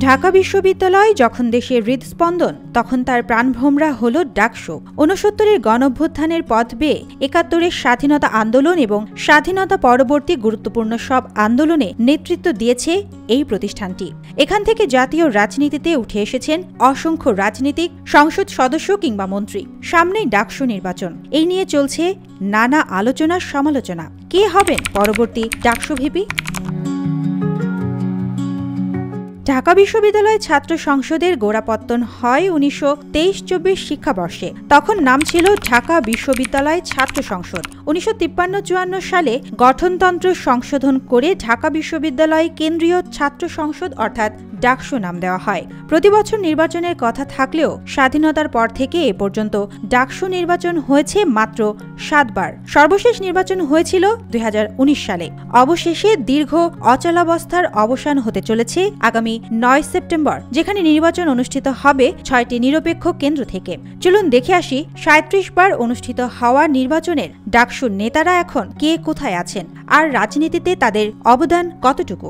ঢাকা বিশ্ববিদ্যালয় যখন দেশের হৃদস্পন্দন, তখন তার প্রাণভোমরা হল ডাকসু। ৬৯-এর গণঅভ্যুত্থানের পথ বেয়ে ৭১-এর স্বাধীনতা আন্দোলন এবং স্বাধীনতা পরবর্তী গুরুত্বপূর্ণ সব আন্দোলনে নেতৃত্ব দিয়েছে এই প্রতিষ্ঠানটি। এখান থেকে জাতীয় রাজনীতিতে উঠে এসেছেন অসংখ্য রাজনীতিক, সংসদ সদস্য কিংবা মন্ত্রী। সামনেই ডাকসু নির্বাচন, এই নিয়ে চলছে নানা আলোচনা সমালোচনা। কে হবেন পরবর্তী ডাকসু ভিপি? ঢাকা বিশ্ববিদ্যালয় ছাত্র সংসদের গোড়াপত্তন হয় ১৯২৩-২৪ শিক্ষাবর্ষে। তখন নাম ছিল ঢাকা বিশ্ববিদ্যালয় ছাত্র সংসদ। ১৯৫৩-৫৪ সালে গঠনতন্ত্র সংশোধন করে ঢাকা বিশ্ববিদ্যালয় কেন্দ্রীয় ছাত্র সংসদ অর্থাৎ ডাকসু নাম দেওয়া হয়। প্রতিবছর নির্বাচনের কথা থাকলেও স্বাধীনতার পর থেকে এ পর্যন্ত ডাকসু নির্বাচন হয়েছে মাত্র ৭ বার। সর্বশেষ নির্বাচন হয়েছিল ২০১৯ সালে। অবশেষে দীর্ঘ অচলাবস্থার অবসান হতে চলেছে আগামী ৯ সেপ্টেম্বর, যেখানে নির্বাচন অনুষ্ঠিত হবে ৬টি নিরপেক্ষ কেন্দ্র থেকে। চলুন দেখে আসি ৩৭ বার অনুষ্ঠিত হওয়া নির্বাচনের ডাকসুর নেতারা এখন কে কোথায় আছেন, আর রাজনীতিতে তাদের অবদান কতটুকু।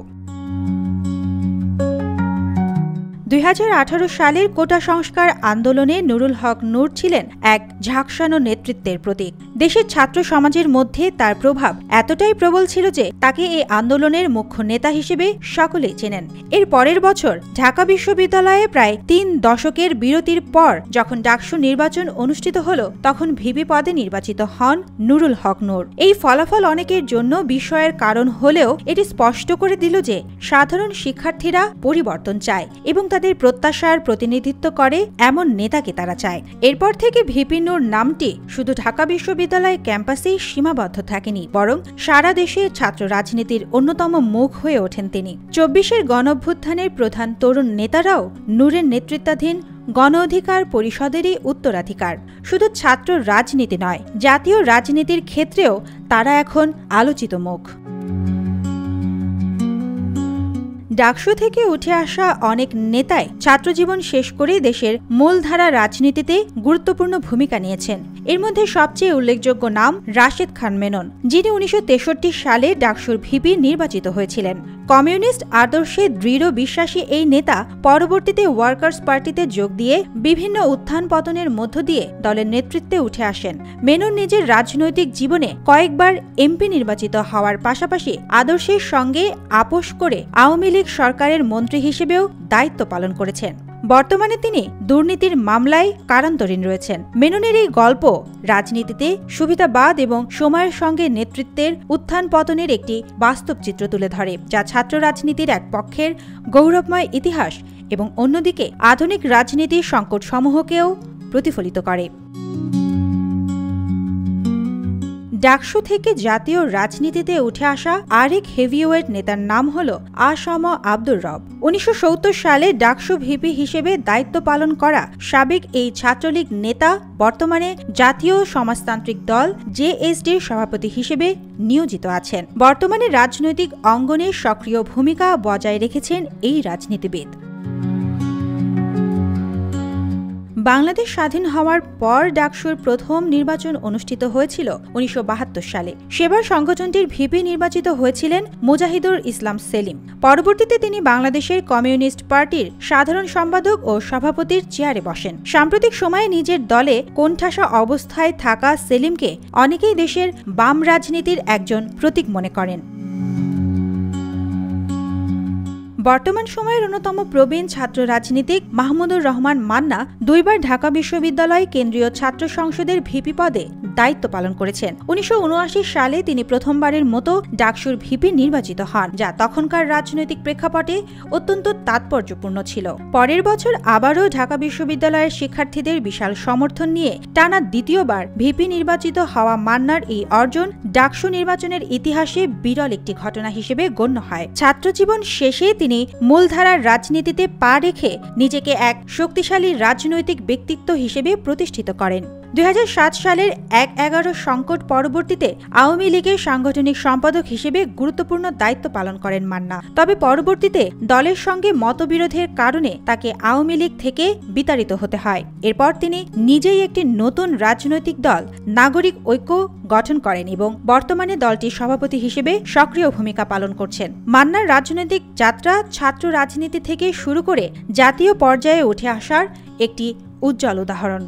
২০১৮ সালের কোটা সংস্কার আন্দোলনে নুরুল হক নূর ছিলেন এক ঝাঁকসানো নেতৃত্বের প্রতীক। দেশের ছাত্র সমাজের মধ্যে তার প্রভাব এতটাই প্রবল ছিল যে তাকে এই আন্দোলনের মুখ্য নেতা হিসেবে সকলেই চেনেন। এর পরের বছর ঢাকা বিশ্ববিদ্যালয়ে প্রায় ৩ দশকের বিরতির পর যখন ডাকসু নির্বাচন অনুষ্ঠিত হল, তখন ভিপি পদে নির্বাচিত হন নুরুল হক নূর। এই ফলাফল অনেকের জন্য বিস্ময়ের কারণ হলেও এটি স্পষ্ট করে দিল যে সাধারণ শিক্ষার্থীরা পরিবর্তন চায় এবং তাদের প্রত্যাশার প্রতিনিধিত্ব করে এমন নেতাকে তারা চায়। এরপর থেকে ভিপি নূর নামটি শুধু ঢাকা বিশ্ববিদ্যালয় ক্যাম্পাসেই সীমাবদ্ধ থাকেনি, বরং সারা দেশে ছাত্র রাজনীতির অন্যতম মুখ হয়ে ওঠেন তিনি। ২৪-এর গণঅভ্যুত্থানের প্রধান তরুণ নেতারাও নূরের নেতৃত্বাধীন গণ অধিকার পরিষদেরই উত্তরাধিকার। শুধু ছাত্র রাজনীতি নয়, জাতীয় রাজনীতির ক্ষেত্রেও তারা এখন আলোচিত মুখ। ডাকসু থেকে উঠে আসা অনেক নেতাই ছাত্রজীবন শেষ করে দেশের মূলধারা রাজনীতিতে গুরুত্বপূর্ণ ভূমিকা নিয়েছেন। এর মধ্যে সবচেয়ে উল্লেখযোগ্য নাম রাশেদ খান মেনন, যিনি ১৯৬৩ সালে ডাকসুর ভিপি নির্বাচিত হয়েছিলেন। কমিউনিস্ট আদর্শে দৃঢ় বিশ্বাসী এই নেতা পরবর্তীতে ওয়ার্কার্স পার্টিতে যোগ দিয়ে বিভিন্ন উত্থান পতনের মধ্য দিয়ে দলের নেতৃত্বে উঠে আসেন। মেনন নিজের রাজনৈতিক জীবনে কয়েকবার এমপি নির্বাচিত হওয়ার পাশাপাশি আদর্শের সঙ্গে আপোষ করে আওয়ামী লীগ সরকারের মন্ত্রী হিসেবেও দায়িত্ব পালন করেছেন। বর্তমানে তিনি দুর্নীতির মামলায় কারান্তরীণ রয়েছেন। মেননের এই গল্প রাজনীতিতে সুবিধাবাদ এবং সময়ের সঙ্গে নেতৃত্বের উত্থান পতনের একটি বাস্তব চিত্র তুলে ধরে, যা ছাত্র রাজনীতির এক পক্ষের গৌরবময় ইতিহাস এবং অন্যদিকে আধুনিক রাজনীতির সংকটসমূহকেও প্রতিফলিত করে। ডাকসু থেকে জাতীয় রাজনীতিতে উঠে আসা আরেক হেভিওয়েট নেতার নাম হল আ.স.ম. আব্দুর রব। ১৯৭০ সালে ডাকসু ভিপি হিসেবে দায়িত্ব পালন করা সাবেক এই ছাত্রলীগ নেতা বর্তমানে জাতীয় সমাজতান্ত্রিক দল জেএসডির সভাপতি হিসেবে নিয়োজিত আছেন। বর্তমানে রাজনৈতিক অঙ্গনে সক্রিয় ভূমিকা বজায় রেখেছেন এই রাজনীতিবিদ। বাংলাদেশ স্বাধীন হওয়ার পর ডাকসুর প্রথম নির্বাচন অনুষ্ঠিত হয়েছিল ১৯৭২ সালে। সেবার সংগঠনটির ভিপি নির্বাচিত হয়েছিলেন মুজাহিদুল ইসলাম সেলিম। পরবর্তীতে তিনি বাংলাদেশের কমিউনিস্ট পার্টির সাধারণ সম্পাদক ও সভাপতির চেয়ারে বসেন। সাম্প্রতিক সময়ে নিজের দলে কোণঠাসা অবস্থায় থাকা সেলিমকে অনেকেই দেশের বাম রাজনীতির একজন প্রতীক মনে করেন। বর্তমান সময়ের অন্যতম প্রবীণ ছাত্র রাজনীতিক মাহমুদুর রহমান মান্না ২ বার ঢাকা বিশ্ববিদ্যালয় কেন্দ্রীয় ছাত্র সংসদের ভিপি পদে দায়িত্ব পালন করেছেন। ১৯৭৯ সালে তিনি প্রথমবারের মতো ডাকসুর ভিপি নির্বাচিত হন, যা তখনকার রাজনৈতিক প্রেক্ষাপটে অত্যন্ত তাৎপর্যপূর্ণ ছিল। পরের বছর আবারও ঢাকা বিশ্ববিদ্যালয়ের শিক্ষার্থীদের বিশাল সমর্থন নিয়ে টানা দ্বিতীয়বার ভিপি নির্বাচিত হওয়া মান্নার এই অর্জন ডাকসু নির্বাচনের ইতিহাসে বিরল একটি ঘটনা হিসেবে গণ্য হয়। ছাত্রজীবন শেষে তিনি মূলধারার রাজনীতিতে পা রেখে নিজেকে এক শক্তিশালী রাজনৈতিক ব্যক্তিত্ব হিসেবে প্রতিষ্ঠিত করেন। 2007 সালের 1/11 সংকট পরবর্তীতে আওয়ামী লীগের সাংগঠনিক সম্পাদক হিসেবে গুরুত্বপূর্ণ দায়িত্ব পালন করেন মান্না। তবে পরবর্তীতে দলের সঙ্গে মতবিরোধের কারণে তাকে আওয়ামী লীগ থেকে বিতাড়িত হতে হয়। এরপর তিনি নিজেই একটি নতুন রাজনৈতিক দল নাগরিক ঐক্য গঠন করেন এবং বর্তমানে দলটির সভাপতি হিসেবে সক্রিয় ভূমিকা পালন করছেন। মান্নার রাজনৈতিক যাত্রা ছাত্র রাজনীতি থেকে শুরু করে জাতীয় পর্যায়ে উঠে আসার একটি উজ্জ্বল উদাহরণ।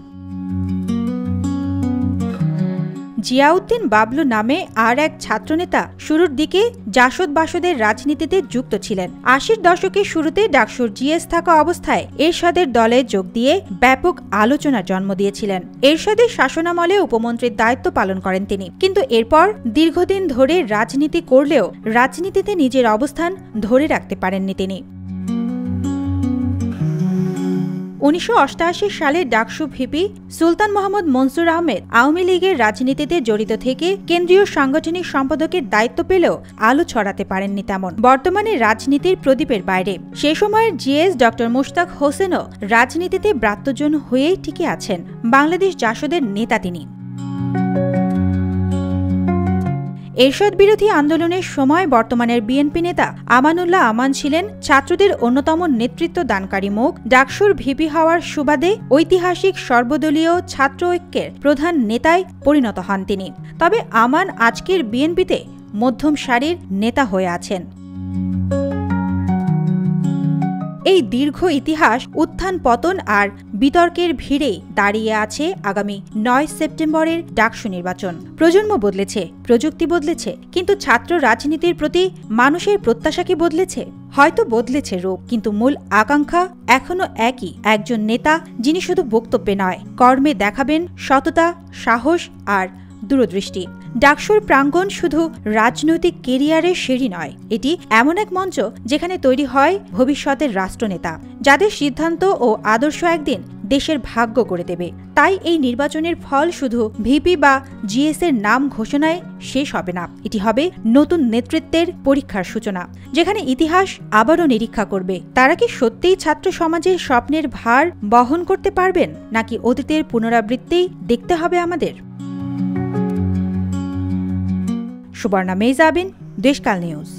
জিয়াউদ্দিন বাবলু নামে আর এক ছাত্রনেতা শুরুর দিকে জাসদ বাসদের রাজনীতিতে যুক্ত ছিলেন। 80-র দশকের শুরুতে ডাকসুর জিএস থাকা অবস্থায় এরশাদের দলে যোগ দিয়ে ব্যাপক আলোচনার জন্ম দিয়েছিলেন। এরশাদের শাসনামলে উপমন্ত্রীর দায়িত্ব পালন করেন তিনি, কিন্তু এরপর দীর্ঘদিন ধরে রাজনীতি করলেও রাজনীতিতে নিজের অবস্থান ধরে রাখতে পারেননি তিনি। 1988 সালে ডাকসু ভিপি সুলতান মোহাম্মদ মনসুর আহমেদ আওয়ামী লীগের রাজনীতিতে জড়িত থেকে কেন্দ্রীয় সাংগঠনিক সম্পাদকের দায়িত্ব পেলেও আলো ছড়াতে পারেননি তেমন। বর্তমানে রাজনীতির প্রদীপের বাইরে সে সময়ের জিএস ডক্টর মুশতাক হোসেনও রাজনীতিতে ব্রাত্যজন হয়েই টিকে আছেন। বাংলাদেশ জাসদের নেতা তিনি। এরশাদ বিরোধী আন্দোলনের সময় বর্তমানের বিএনপি নেতা আমানুল্লাহ আমান ছিলেন ছাত্রদের অন্যতম নেতৃত্ব দানকারী মুখ। ডাকসুর ভিপি হওয়ার সুবাদে ঐতিহাসিক সর্বদলীয় ছাত্র ঐক্যের প্রধান নেতায় পরিণত হন তিনি। তবে আমান আজকের বিএনপিতে মধ্যম সারির নেতা হয়ে আছেন। এই দীর্ঘ ইতিহাস উত্থান পতন আর বিতর্কের ভিড়ে দাঁড়িয়ে আছে আগামী 9 সেপ্টেম্বরের ডাকসু নির্বাচন। প্রজন্ম বদলেছে, প্রযুক্তি বদলেছে, কিন্তু ছাত্র রাজনীতির প্রতি মানুষের প্রত্যাশা কি বদলেছে? হয়তো বদলেছে রূপ, কিন্তু মূল আকাঙ্ক্ষা এখনো একই। একজন নেতা যিনি শুধু বক্তব্যে নয়, কর্মে দেখাবেন সততা, সাহস আর দূরদৃষ্টি। ডাকসুর প্রাঙ্গণ শুধু রাজনৈতিক কেরিয়ারের সিঁড়ি নয়, এটি এমন এক মঞ্চ যেখানে তৈরি হয় ভবিষ্যতের রাষ্ট্রনেতা, যাদের সিদ্ধান্ত ও আদর্শ একদিন দেশের ভাগ্য করে দেবে। তাই এই নির্বাচনের ফল শুধু ভিপি বা জিএস এর নাম ঘোষণায় শেষ হবে না, এটি হবে নতুন নেতৃত্বের পরীক্ষার সূচনা, যেখানে ইতিহাস আবারও নিরীক্ষা করবে তারা কি সত্যিই ছাত্র সমাজের স্বপ্নের ভার বহন করতে পারবেন, নাকি অতীতের পুনরাবৃত্তি দেখতে হবে আমাদের। সুবর্ণা মেহজাবিন, দেশকাল নিউজ।